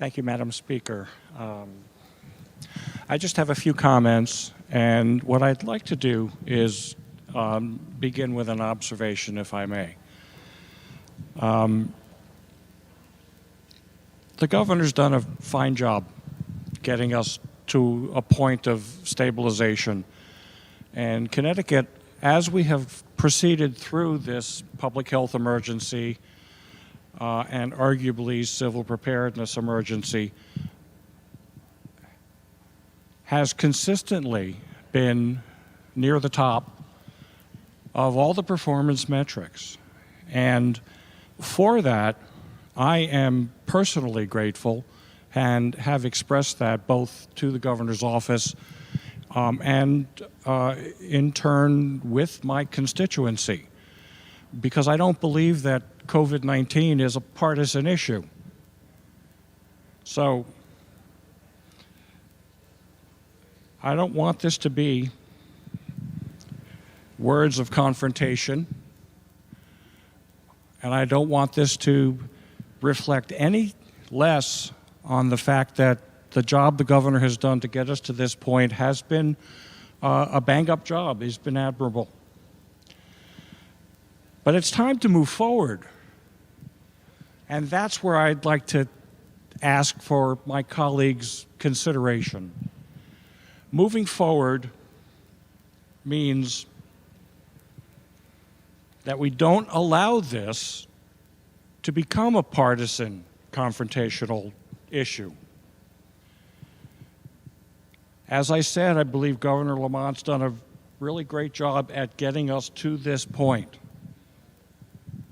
Thank you, Madam Speaker. I just have a few comments, and what I'd like to do is begin with an observation, if I may. The governor's done a fine job getting us to a point of stabilization. And Connecticut, as we have proceeded through this public health emergency and arguably civil preparedness emergency, has consistently been near the top of all the performance metrics. And for that, I am personally grateful and have expressed that both to the governor's office and in turn with my constituency, because I don't believe that COVID-19 is a partisan issue. So I don't want this to be words of confrontation, and I don't want this to reflect any less on the fact that the job the governor has done to get us to this point has been a bang-up job. He's been admirable. But it's time to move forward. And that's where I'd like to ask for my colleagues' consideration. Moving forward means that we don't allow this to become a partisan, confrontational issue. As I said, I believe Governor Lamont's done a really great job at getting us to this point.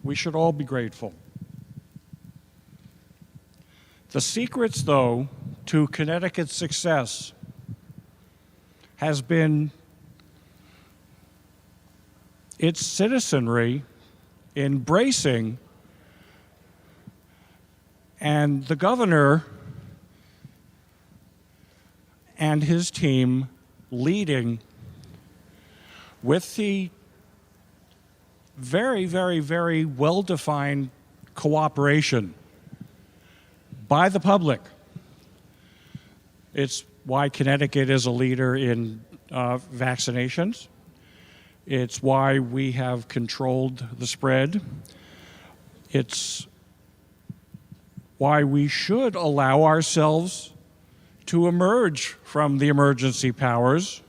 We should all be grateful. The secrets, though, to Connecticut's success has been its citizenry embracing and the governor and his team leading with the very, very, very well-defined cooperation by the public. It's why Connecticut is a leader in vaccinations. It's why we have controlled the spread. It's why we should allow ourselves to emerge from the emergency powers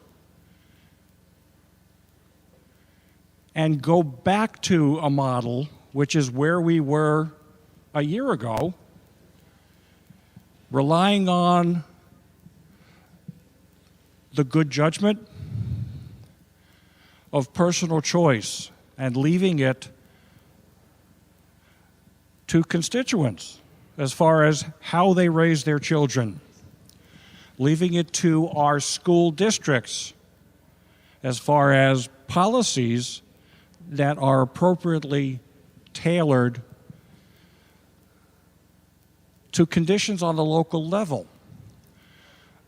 and go back to a model which is where we were a year ago, relying on the good judgment of personal choice and leaving it to constituents as far as how they raise their children, leaving it to our school districts as far as policies that are appropriately tailored to conditions on the local level.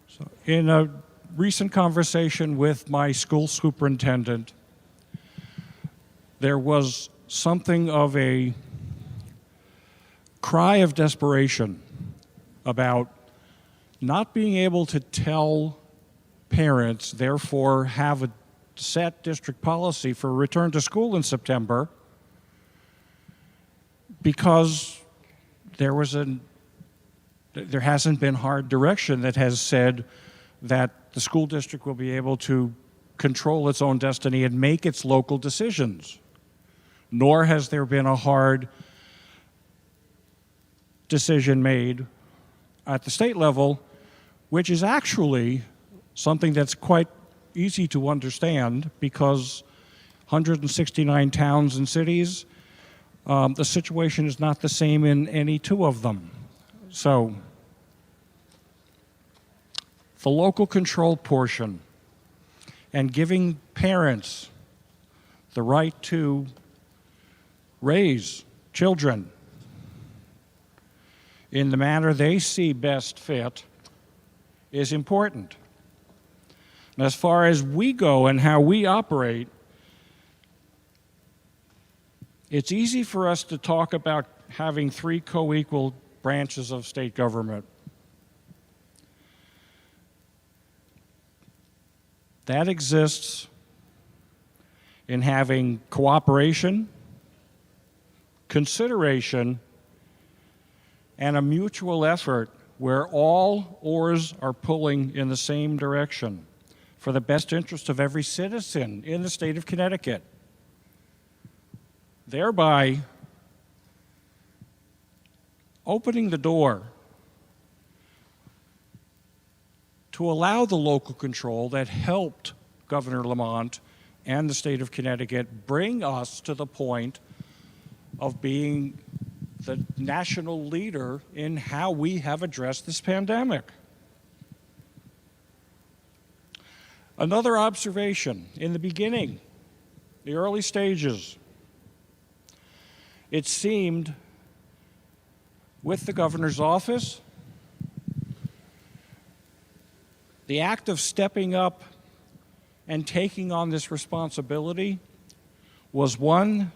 So in a recent conversation with my school superintendent, there was something of a cry of desperation about not being able to tell parents, therefore have a set district policy for return to school in September, because there hasn't been hard direction that has said that the school district will be able to control its own destiny and make its local decisions. Nor has there been a hard decision made at the state level, which is actually something that's quite easy to understand, because 169 towns and cities, the situation is not the same in any two of them. So the local control portion and giving parents the right to raise children in the manner they see best fit is important. And as far as we go and how we operate, it's easy for us to talk about having three co-equal branches of state government. That exists in having cooperation, consideration, and a mutual effort where all oars are pulling in the same direction for the best interest of every citizen in the state of Connecticut, thereby opening the door to allow the local control that helped Governor Lamont and the state of Connecticut bring us to the point of being the national leader in how we have addressed this pandemic. Another observation, in the beginning, the early stages, it seemed with the governor's office, the act of stepping up and taking on this responsibility was one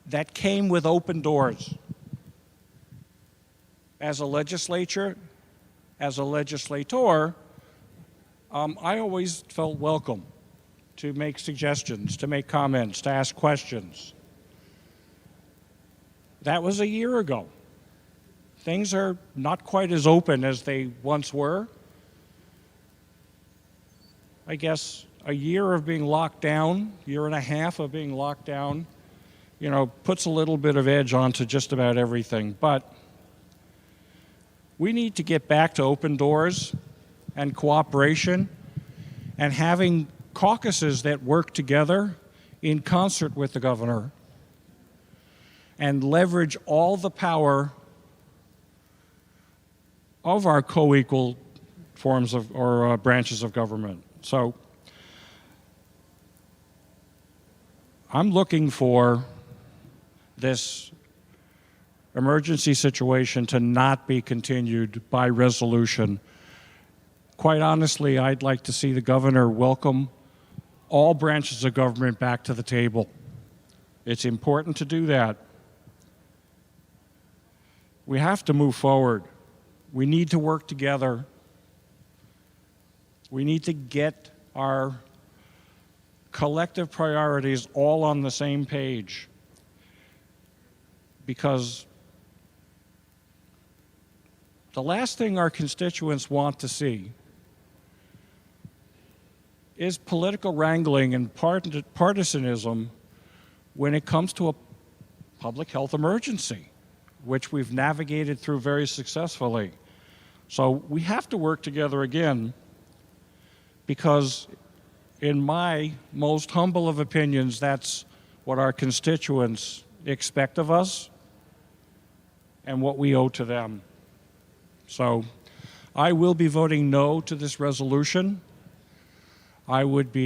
that came with open doors. As a legislator, I always felt welcome to make suggestions, to make comments, to ask questions. That was a year ago. Things are not quite as open as they once were. I guess a year of being locked down, year and a half of being locked down, puts a little bit of edge onto just about everything. But we need to get back to open doors and cooperation and having caucuses that work together in concert with the governor and leverage all the power of our co-equal forms of or branches of government. So I'm looking for this emergency situation to not be continued by resolution. Quite honestly, I'd like to see the governor welcome all branches of government back to the table. It's important to do that. We have to move forward. We need to work together. We need to get our collective priorities all on the same page, because the last thing our constituents want to see is political wrangling and partisanism when it comes to a public health emergency, which we've navigated through very successfully. So we have to work together again, because in my most humble of opinions, that's what our constituents expect of us and what we owe to them. So I will be voting no to this resolution. I would be